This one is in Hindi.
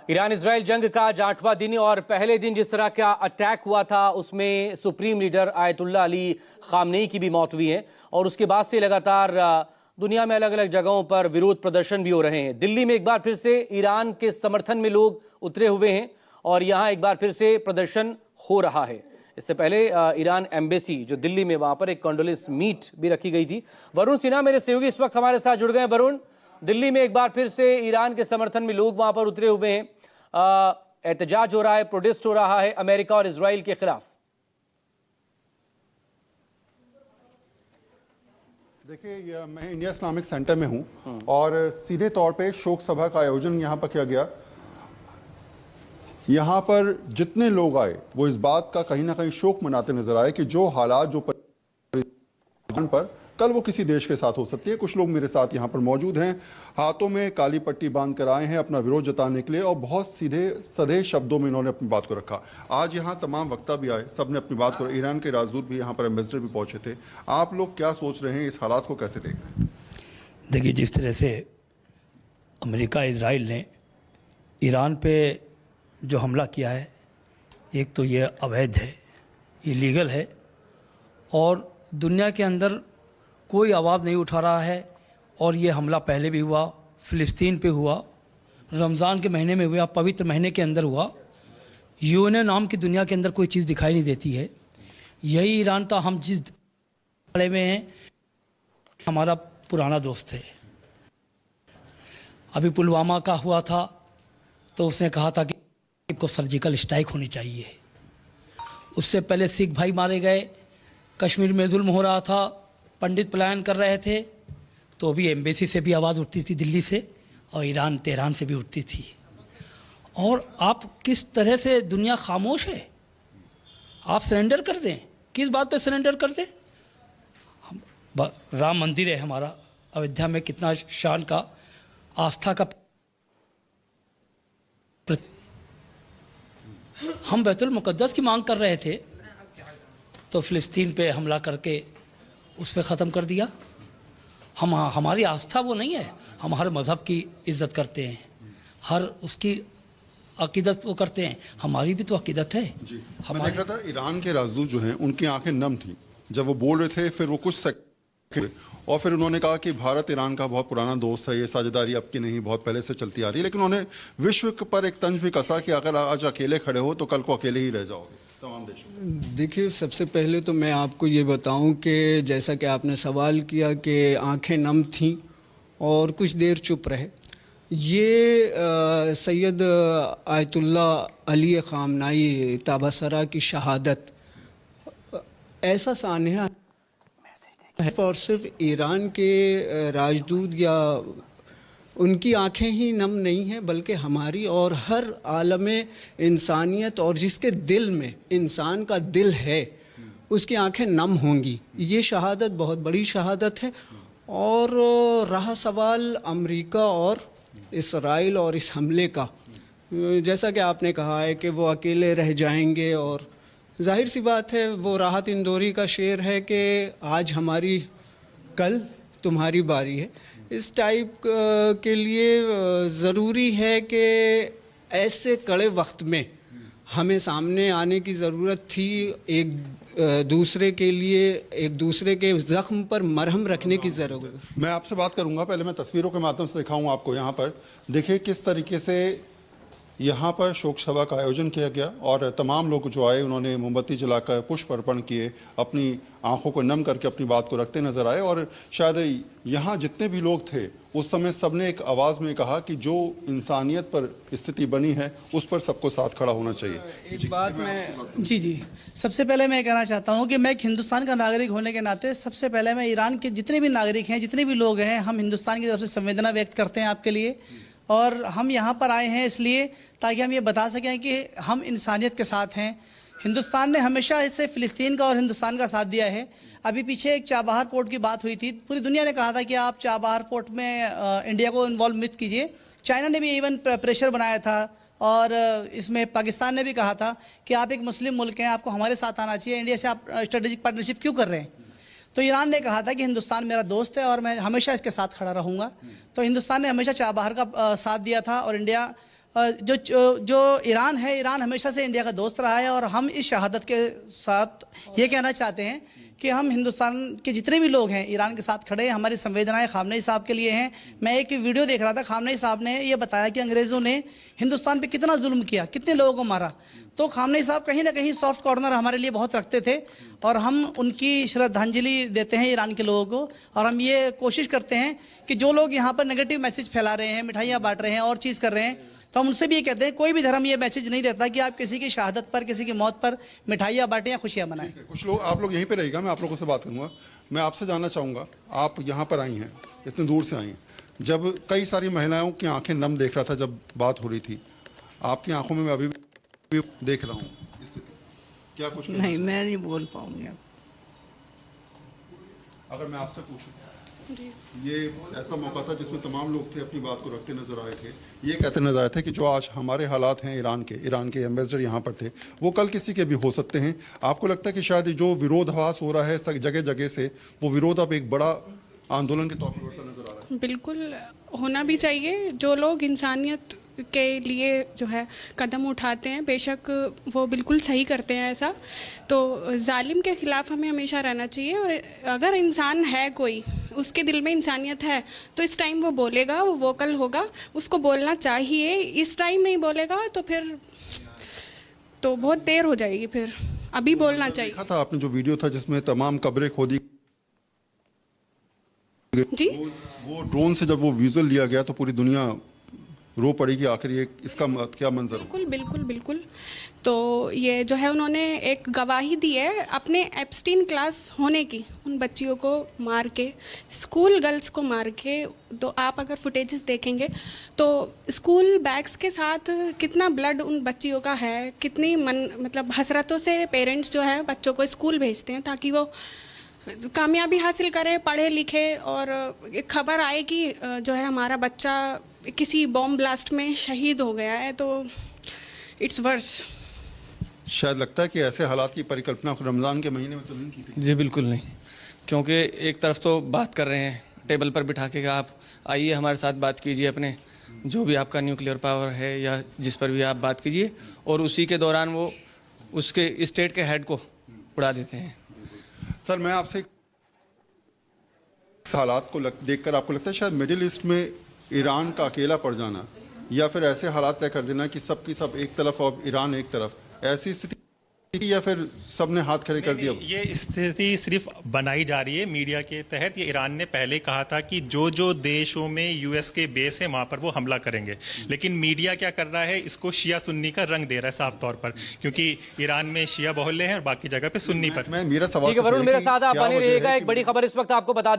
ईरान इजराइल जंग का आज 8वां दिन और पहले दिन जिस तरह का अटैक हुआ था उसमें supreme leader Ayatollah Ali Khamenei की भी मौत हुई है और उसके बाद से लगातार दुनिया में अलग अलग जगहों पर विरोध प्रदर्शन भी हो रहे हैं। दिल्ली में एक बार फिर से ईरान के समर्थन में लोग उतरे हुए हैं और यहां एक बार फिर से प्रदर्शन हो रहा है। इससे पहले ईरान एम्बेसी जो दिल्ली में, वहां पर एक कॉन्डोलेंस मीट भी रखी गई थी। वरुण सिन्हा मेरे सहयोगी इस वक्त हमारे साथ जुड़ गए। वरुण, दिल्ली में एक बार फिर से ईरान के समर्थन में लोग वहां पर उतरे हुए हैं, एहतजाज हो रहा है, प्रोटेस्ट हो रहा है अमेरिका और इजराइल के खिलाफ। देखिए, मैं इंडिया इस्लामिक सेंटर में हूं और सीधे तौर पे शोक सभा का आयोजन यहां पर किया गया। यहां पर जितने लोग आए वो इस बात का कहीं ना कहीं शोक मनाते नजर आए कि जो हालात जो पर कल वो किसी देश के साथ हो सकती है। कुछ लोग मेरे साथ यहाँ पर मौजूद हैं, हाथों में काली पट्टी बांध कर आए हैं अपना विरोध जताने के लिए और बहुत सीधे सधे शब्दों में इन्होंने अपनी बात को रखा। आज यहाँ तमाम वक्ता भी आए, सब ने अपनी बात को, ईरान के राजदूत भी यहाँ पर, एम्बेसडर भी पहुंचे थे। आप लोग क्या सोच रहे हैं, इस हालात को कैसे देख रहे हैं? देखिए, जिस तरह से अमेरिका इजराइल ने ईरान पे जो हमला किया है, एक तो ये अवैध है, इलीगल है और दुनिया के अंदर कोई आवाज़ नहीं उठा रहा है। और ये हमला पहले भी हुआ, फ़िलिस्तीन पे हुआ, रमज़ान के महीने में हुआ, पवित्र महीने के अंदर हुआ। यूएनए नाम की दुनिया के अंदर कोई चीज़ दिखाई नहीं देती है। यही ईरान था, हम जिस खड़े में हैं, हमारा पुराना दोस्त है। अभी पुलवामा का हुआ था तो उसने कहा था कि को सर्जिकल स्ट्राइक होनी चाहिए। उससे पहले सिख भाई मारे गए, कश्मीर में जुल्म हो रहा था, पंडित पलायन कर रहे थे, तो भी एम्बेसी से भी आवाज़ उठती थी दिल्ली से और ईरान तेहरान से भी उठती थी। और आप किस तरह से, दुनिया खामोश है, आप सरेंडर कर दें। किस बात पे सरेंडर कर दें? राम मंदिर है हमारा अयोध्या में, कितना शान का, आस्था का, हम बैतुल मुक़द्दस की मांग कर रहे थे तो फ़िलिस्तीन पे हमला करके उस पर ख़त्म कर दिया। हमारी आस्था वो नहीं है, हम हर मज़हब की इज़्ज़त करते हैं, हर उसकी अक़ीदत वो करते हैं, हमारी भी तो अक़ीदत है। जी, मैं देख रहा था ईरान के राजदूत जो हैं उनकी आंखें नम थी जब वो बोल रहे थे। फिर वो कुछ और फिर उन्होंने कहा कि भारत ईरान का बहुत पुराना दोस्त है, ये साझेदारी अब की नहीं, बहुत पहले से चलती आ रही है। लेकिन उन्होंने विश्व पर एक तंज भी कसा कि अगर आज अकेले खड़े हो तो कल को अकेले ही रह जाओगे तमाम देशों। देखिए, सबसे पहले तो मैं आपको ये बताऊं कि जैसा कि आपने सवाल किया कि आंखें नम थीं और कुछ देर चुप रहे, ये सैयद आयतुल्ला अली खामनेई ताबासरा की शहादत ऐसा सानहा है और सिर्फ ईरान के राजदूत या उनकी आंखें ही नम नहीं हैं, बल्कि हमारी और हर आलम इंसानियत और जिसके दिल में इंसान का दिल है उसकी आंखें नम होंगी। ये शहादत बहुत बड़ी शहादत है। और रहा सवाल अमेरिका और इसराइल और इस हमले का, जैसा कि आपने कहा है कि वो अकेले रह जाएंगे, और जाहिर सी बात है, वो राहत इंदौरी का शेर है कि आज हमारी, कल तुम्हारी बारी है। इस टाइप के लिए ज़रूरी है कि ऐसे कड़े वक्त में हमें सामने आने की ज़रूरत थी, एक दूसरे के लिए, एक दूसरे के ज़ख्म पर मरहम रखने की ज़रूरत। मैं आपसे बात करूंगा, पहले मैं तस्वीरों के माध्यम से दिखाऊं आपको। यहाँ पर देखिए किस तरीके से यहाँ पर शोक सभा का आयोजन किया गया और तमाम लोग जो आए उन्होंने मोमबत्ती जलाकर पुष्प अर्पण किए, अपनी आंखों को नम करके अपनी बात को रखते नजर आए। और शायद यहाँ जितने भी लोग थे उस समय सबने एक आवाज़ में कहा कि जो इंसानियत पर स्थिति बनी है उस पर सबको साथ खड़ा होना चाहिए। एक बात मैं जी सबसे पहले मैं कहना चाहता हूँ कि मैं एक हिंदुस्तान का नागरिक होने के नाते सबसे पहले मैं ईरान के जितने भी नागरिक हैं, जितने भी लोग हैं, हम हिंदुस्तान की तरफ से संवेदना व्यक्त करते हैं आपके लिए। और हम यहाँ पर आए हैं इसलिए ताकि हम ये बता सकें कि हम इंसानियत के साथ हैं। हिंदुस्तान ने हमेशा इससे फ़िलिस्तीन का और हिंदुस्तान का साथ दिया है। अभी पीछे एक चाबहार पोर्ट की बात हुई थी, पूरी दुनिया ने कहा था कि आप चाबहार पोर्ट में इंडिया को इन्वॉल्व मत कीजिए। चाइना ने भी इवन प्रेशर बनाया था और इसमें पाकिस्तान ने भी कहा था कि आप एक मुस्लिम मुल्क हैं, आपको हमारे साथ आना चाहिए, इंडिया से आप स्ट्रेटेजिक पार्टनरशिप क्यों कर रहे हैं। तो ईरान ने कहा था कि हिंदुस्तान मेरा दोस्त है और मैं हमेशा इसके साथ खड़ा रहूँगा। तो हिंदुस्तान ने हमेशा चाबहार का साथ दिया था और इंडिया जो ईरान है, ईरान हमेशा से इंडिया का दोस्त रहा है और हम इस शहादत के साथ ये कहना चाहते हैं कि हम हिंदुस्तान के जितने भी लोग हैं ईरान के साथ खड़े हैं। हमारी संवेदनाएं खामनेई साहब के लिए हैं। मैं एक वीडियो देख रहा था, खामनेई साहब ने ये बताया कि अंग्रेज़ों ने हिंदुस्तान पे कितना जुल्म किया, कितने लोगों को मारा। तो खामनेई साहब कहीं ना कहीं सॉफ्ट कॉर्नर हमारे लिए बहुत रखते थे और हम उनकी श्रद्धांजलि देते हैं ईरान के लोगों को। और हम ये कोशिश करते हैं कि जो लोग यहाँ पर नेगेटिव मैसेज फैला रहे हैं, मिठाइयाँ बांट रहे हैं और चीज़ कर रहे हैं, तो हम उनसे भी ये कहते हैं कोई भी धर्म ये मैसेज नहीं देता कि आप किसी की शहादत पर, किसी की मौत पर मिठाइयाँ बांटें या खुशियाँ मनाएं। कुछ लोग, आप लोग यहीं पे रहिएगा, मैं आप लोगों से बात करूंगा। मैं आपसे जानना चाहूँगा, आप यहाँ पर आई हैं, इतनी दूर से आई हैं, जब कई सारी महिलाओं की आंखें नम देख रहा था जब बात हो रही थी, आपकी आंखों में मैं अभी भी देख रहा हूँ स्थिति, क्या कुछ नहीं, मैं नहीं बोल पाऊंगी। अगर मैं आपसे पूछूं, ये ऐसा मौका था जिसमें तमाम लोग थे अपनी बात को रखते नजर आए थे, ये कहते नजर आए थे कि जो आज हमारे हालात हैं ईरान के एम्बेसडर यहाँ पर थे, वो कल किसी के भी हो सकते हैं। आपको लगता है कि शायद जो विरोधाभास हो रहा है जगह जगह से, वो विरोध अब एक बड़ा आंदोलन के तौर पर उठता नजर आ रहा है? बिल्कुल होना भी चाहिए। जो लोग इंसानियत के लिए जो है कदम उठाते हैं, बेशक वो बिल्कुल सही करते हैं ऐसा, तो जालिम के ख़िलाफ़ हमें हमेशा रहना चाहिए। और अगर इंसान है कोई, उसके दिल में इंसानियत है, तो इस टाइम वो बोलेगा, वो वोकल होगा, उसको बोलना चाहिए। इस टाइम नहीं बोलेगा तो फिर तो बहुत देर हो जाएगी, फिर अभी बोलना चाहिए। देखा था आपने जो वीडियो था जिसमें तमाम कब्रें खोदी जी, वो ड्रोन से जब वो विजुअल लिया गया तो पूरी दुनिया रो पड़ी कि आखिर ये इसका क्या मंजर हो। बिल्कुल बिल्कुल बिल्कुल। तो ये जो है उन्होंने एक गवाही दी है अपने एप्स्टीन क्लास होने की, उन बच्चियों को मार के, स्कूल गर्ल्स को मार के। तो आप अगर फुटेजेस देखेंगे तो स्कूल बैग्स के साथ कितना ब्लड उन बच्चियों का है, कितनी मतलब हसरतों से पेरेंट्स जो है बच्चों को स्कूल भेजते हैं ताकि वो कामयाबी हासिल करे, पढ़े लिखे। और एक खबर आए कि जो है हमारा बच्चा किसी बॉम्ब ब्लास्ट में शहीद हो गया है, तो इट्स वर्स। शायद लगता है कि ऐसे हालात की परिकल्पना रमज़ान के महीने में तो नहीं की थी। जी बिल्कुल नहीं, क्योंकि एक तरफ तो बात कर रहे हैं टेबल पर बिठा के, आप आइए हमारे साथ बात कीजिए, अपने जो भी आपका न्यूक्लियर पावर है या जिस पर भी आप बात कीजिए, और उसी के दौरान वो उसके स्टेट के हेड को उड़ा देते हैं। सर, मैं आपसे हालात को देखकर आपको लगता है शायद मिडिल ईस्ट में ईरान का अकेला पड़ जाना या फिर ऐसे हालात तय कर देना कि सब की सब एक तरफ और ईरान एक तरफ, ऐसी स्थिति या फिर सबने हाथ खड़े कर दिया? ये स्थिति सिर्फ बनाई जा रही है मीडिया के तहत। ये ईरान ने पहले कहा था कि जो जो देशों में यूएस के बेस है वहां पर वो हमला करेंगे, लेकिन मीडिया क्या कर रहा है, इसको शिया सुन्नी का रंग दे रहा है साफ तौर पर, क्योंकि ईरान में शिया बहुल्य है और बाकी जगह पे सुन्नी पर। मेरा सवाल वरुण मेरे साथ आप बने रहिएगा। एक बड़ी खबर इस वक्त आपको बता